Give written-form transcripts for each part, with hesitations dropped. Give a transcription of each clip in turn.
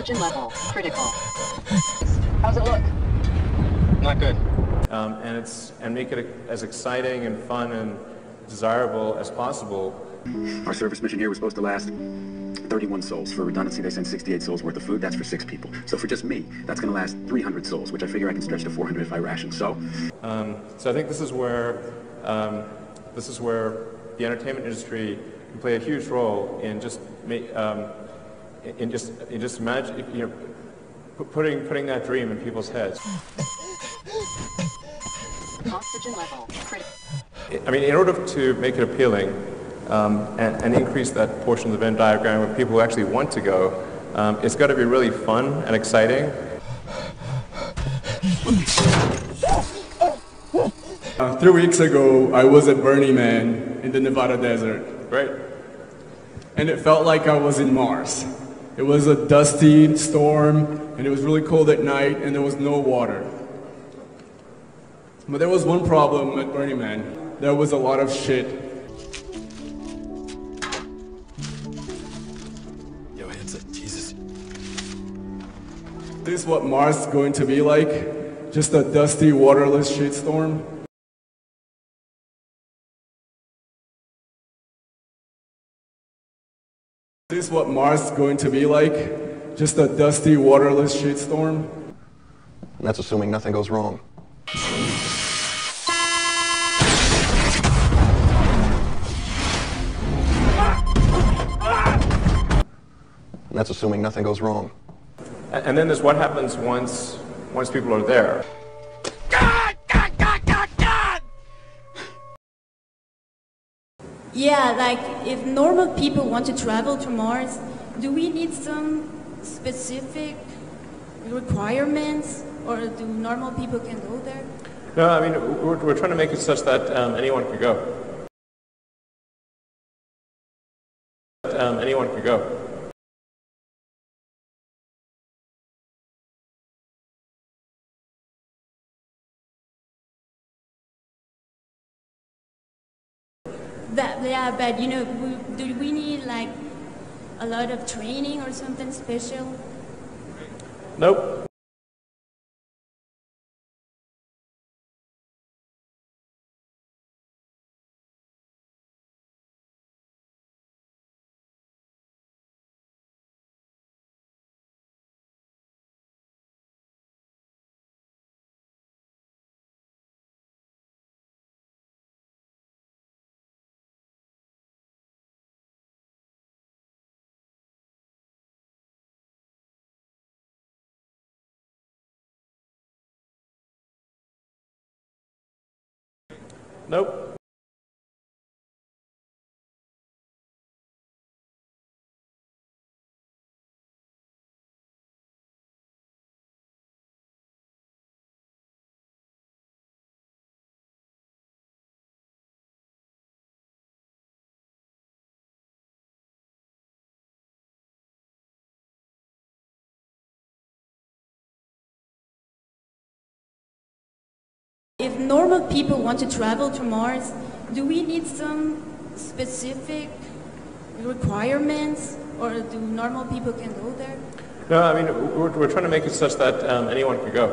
Oxygen level critical. How's it look? Not good. And make it as exciting and fun and desirable as possible. Our service mission here was supposed to last 31 souls. For redundancy, they send 68 souls worth of food. That's for 6 people. So for just me, that's going to last 300 souls, which I figure I can stretch to 400 if I ration. So I think this is where the entertainment industry can play a huge role in just putting that dream in people's heads. Oxygen level critical. I mean, in order to make it appealing and increase that portion of the Venn diagram where people actually want to go, it's got to be really fun and exciting. 3 weeks ago, I was at Burning Man in the Nevada desert. Right. And it felt like I was in Mars. It was a dusty storm, and it was really cold at night, and there was no water. But there was one problem at Burning Man. There was a lot of shit. Yo, hands up, Jesus. This is what Mars is going to be like. Just a dusty, waterless shitstorm. This is what Mars is going to be like. Just a dusty, waterless shitstorm. And that's assuming nothing goes wrong. And that's assuming nothing goes wrong. And then there's what happens once people are there. Yeah, like if normal people want to travel to Mars, do we need some specific requirements, or do normal people can go there? No, I mean, we're trying to make it such that anyone can go. Anyone can go. Yeah, but you know, do we need like a lot of training or something special? Nope. Nope. If normal people want to travel to Mars, do we need some specific requirements, or do normal people can go there? No, I mean, we're trying to make it such that anyone can go.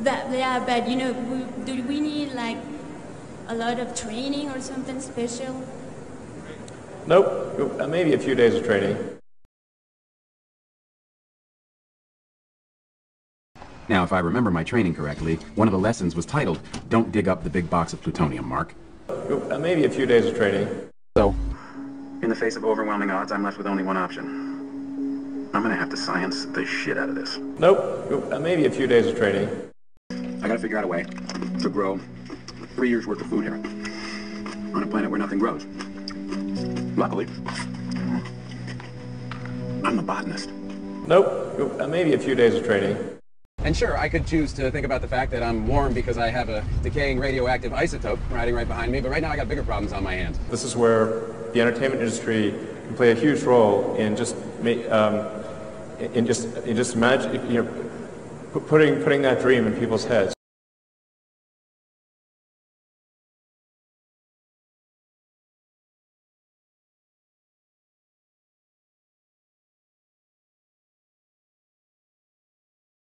Yeah, but you know, do we need like a lot of training or something special? Nope. Maybe a few days of training. now, if I remember my training correctly, one of the lessons was titled, "Don't dig up the big box of plutonium, Mark." Maybe a few days of training. So, in the face of overwhelming odds, I'm left with only one option. I'm gonna have to science the shit out of this. Nope. Maybe a few days of training. I gotta figure out a way to grow 3 years worth of food here on a planet where nothing grows. Luckily, I'm a botanist. Nope. Maybe a few days of training. And sure, I could choose to think about the fact that I'm warm because I have a decaying radioactive isotope riding right behind me, but right now I got bigger problems on my hands. This is where the entertainment industry can play a huge role in putting that dream in people's heads.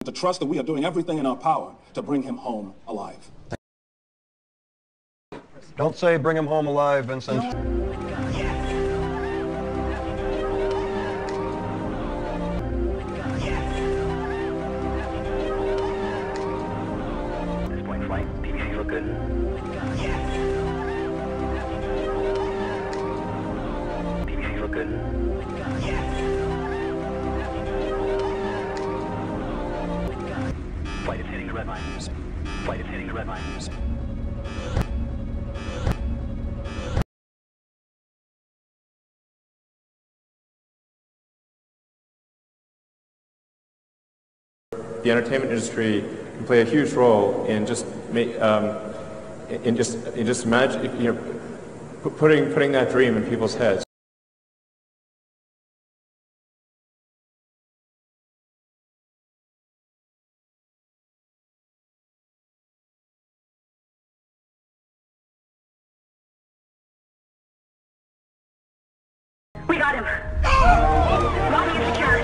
To trust that we are doing everything in our power to bring him home alive. Don't say bring him home alive, Vincent. Point flight, PBA, you look good. PBA, you look good. Flight is hitting the red line. Flight is hitting the red line. The entertainment industry can play a huge role in just imagine, putting that dream in people's heads. We got him. Lobby is secure.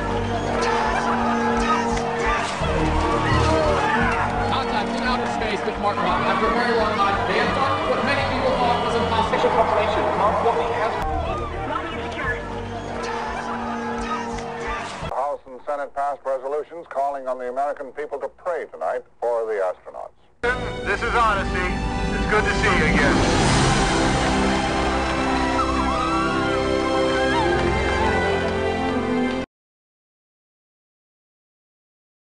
Contact in outer space with Mark Rock. After a very long time, they have done what many people thought was impossible. Confirmation. Mark Rock has... Lobby is secure. The House and Senate passed resolutions calling on the American people to pray tonight for the astronauts. This is Odyssey. It's good to see you again.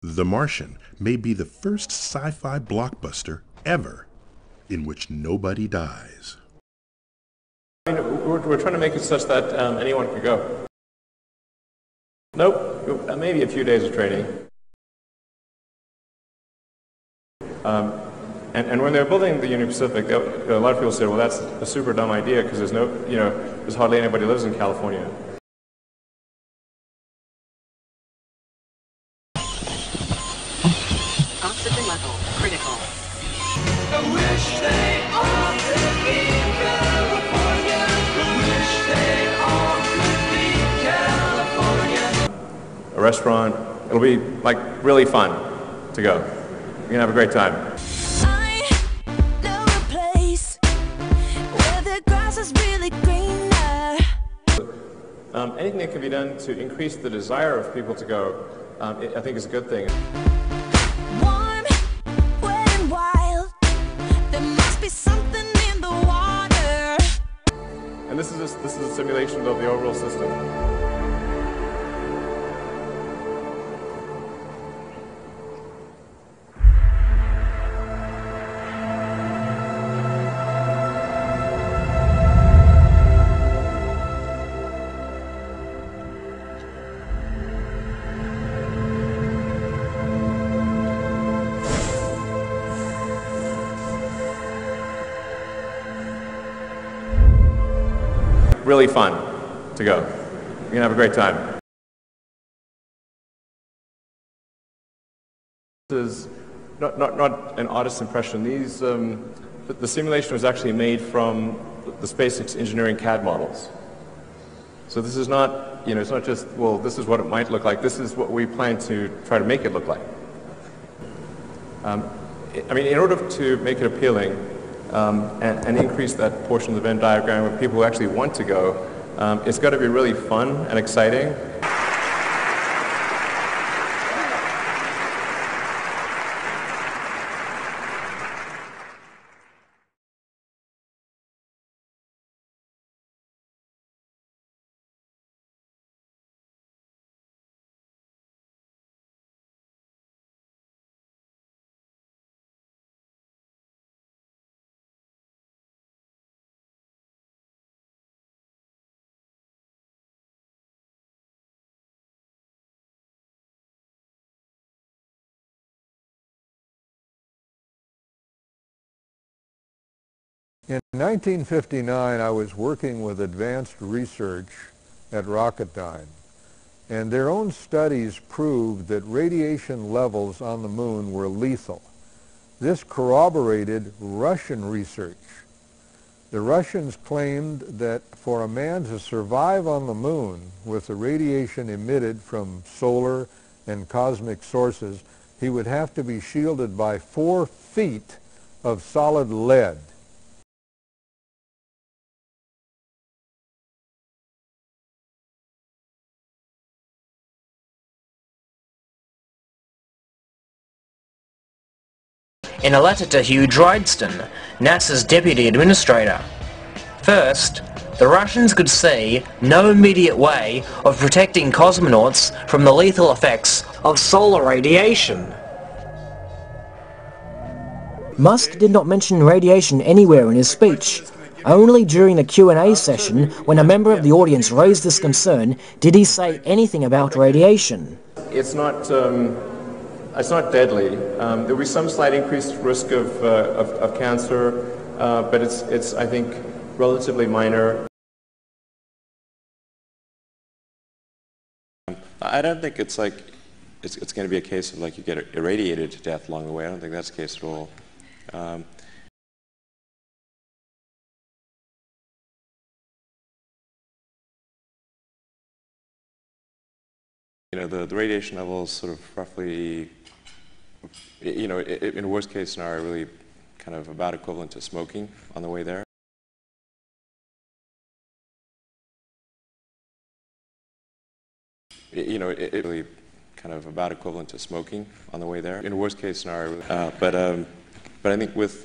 The Martian may be the first sci-fi blockbuster ever in which nobody dies. We're trying to make it such that anyone could go. Nope, maybe a few days of training. And when they were building the Union Pacific, a lot of people said, well, that's a super dumb idea because there's there's hardly anybody who lives in California. Oxygen level critical. I wish they all could be California. I wish they all could be California. A restaurant, it'll be like really fun to go. You're gonna have a great time. I know a place where the grass is really greener. Anything that can be done to increase the desire of people to go, I think is a good thing. Warm, wet and wild. There must be something in the water. And this is a simulation of the overall system. Really fun to go. You're gonna have a great time. This is not an artist's impression. These the simulation was actually made from the SpaceX engineering CAD models. So this is not, it's not just, well, this is what it might look like. This is what we plan to try to make it look like. I mean, in order to make it appealing, and increase that portion of the Venn diagram where people actually want to go, it's got to be really fun and exciting. In 1959, I was working with advanced research at Rocketdyne, and their own studies proved that radiation levels on the moon were lethal. This corroborated Russian research. The Russians claimed that for a man to survive on the moon with the radiation emitted from solar and cosmic sources, he would have to be shielded by 4 feet of solid lead. In a letter to Hugh Drydston, NASA's deputy administrator. First, the Russians could see no immediate way of protecting cosmonauts from the lethal effects of solar radiation. Musk did not mention radiation anywhere in his speech. Only during the Q&A session, when a member of the audience raised this concern, did he say anything about radiation. It's not deadly. There'll be some slight increased risk of cancer, but it's I think relatively minor. I don't think it's like it's going to be a case of like you get irradiated to death along the way. I don't think that's the case at all. You know, the radiation levels sort of roughly, you know, in a worst case scenario, really kind of about equivalent to smoking on the way there. You know, it really kind of about equivalent to smoking on the way there. In a worst case scenario, but I think with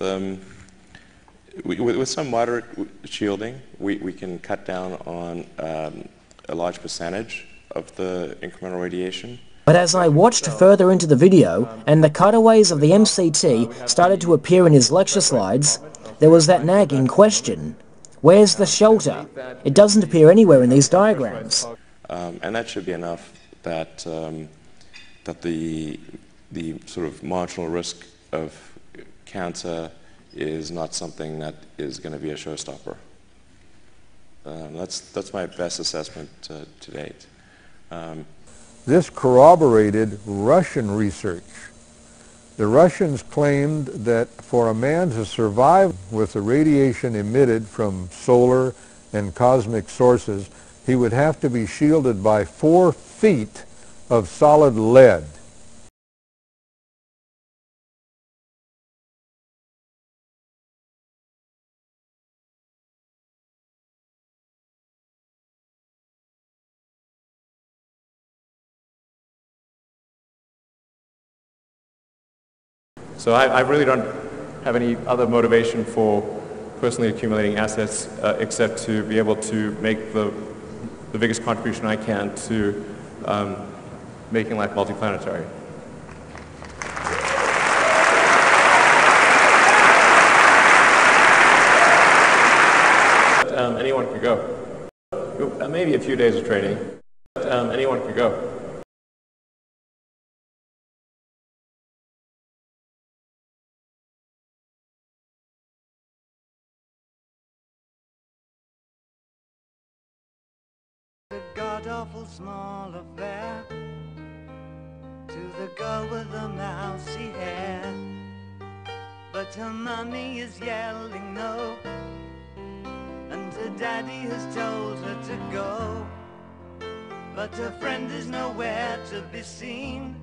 some moderate shielding, we can cut down on a large percentage of the incremental radiation. But as I watched further into the video, and the cutaways of the MCT started to appear in his lecture slides, there was that nagging question. Where's the shelter? It doesn't appear anywhere in these diagrams. And that should be enough that that the sort of marginal risk of cancer is not something that is going to be a showstopper. That's my best assessment to date. This corroborated Russian research. The Russians claimed that for a man to survive with the radiation emitted from solar and cosmic sources, he would have to be shielded by 4 feet of solid lead. So I really don't have any other motivation for personally accumulating assets except to be able to make the biggest contribution I can to making life multiplanetary. Anyone could go. Maybe a few days of training. Anyone could go. A god-awful small affair to the girl with the mousy hair, but her mummy is yelling no, and her daddy has told her to go, but her friend is nowhere to be seen.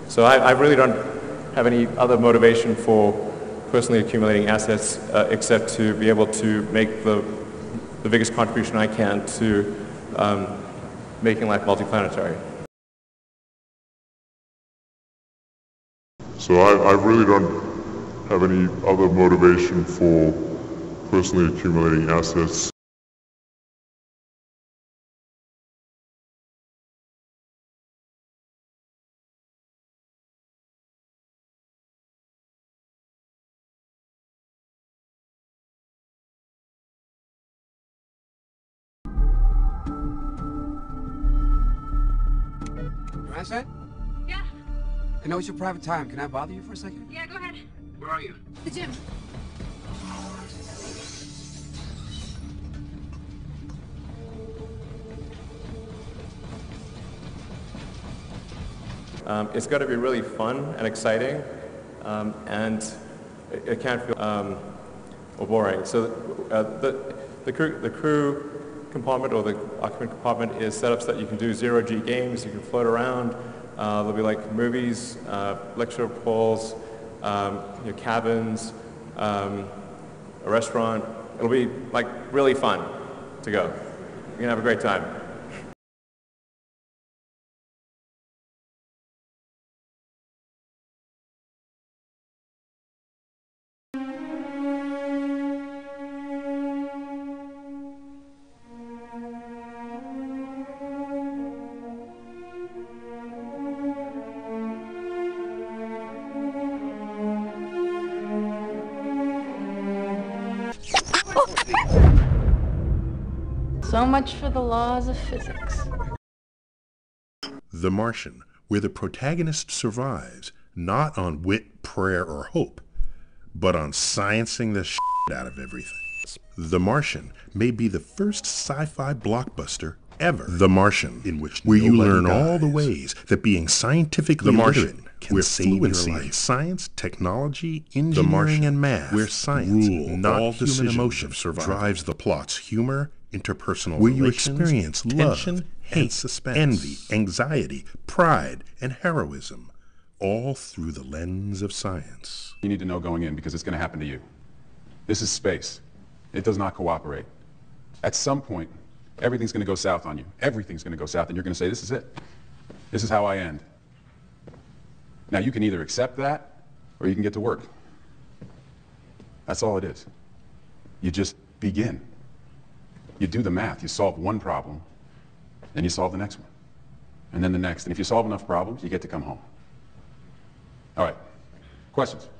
So I really don't have any other motivation for personally accumulating assets except to be able to make the biggest contribution I can to making life multiplanetary. So I really don't have any other motivation for personally accumulating assets. Set? Yeah. I know it's your private time. Can I bother you for a second? Yeah, go ahead. Where are you? The gym. It's got to be really fun and exciting, and it can't feel or boring. So the crew compartment or the occupant compartment is set up so that you can do zero-G games, you can float around. There'll be like movies, lecture halls, cabins, a restaurant. It'll be like really fun to go. You're gonna have a great time. So much for the laws of physics. The Martian, where the protagonist survives not on wit, prayer, or hope, but on sciencing the shit out of everything. The Martian may be the first sci-fi blockbuster ever. The Martian, in which where you learn all the ways that being scientifically literate can save your life. Science, technology, engineering, and math, where science, not all human emotion, drives the plot's humor, interpersonal where you experience tension, hate, suspense, envy, anxiety, pride, and heroism, all through the lens of science. You need to know going in because it's going to happen to you. This is space. It does not cooperate. At some point, everything's going to go south on you. Everything's going to go south, and you're going to say, this is it. This is how I end. Now, you can either accept that, or you can get to work. That's all it is. You just begin. You do the math. You solve one problem, and you solve the next one, and then the next. And if you solve enough problems, you get to come home. All right. Questions?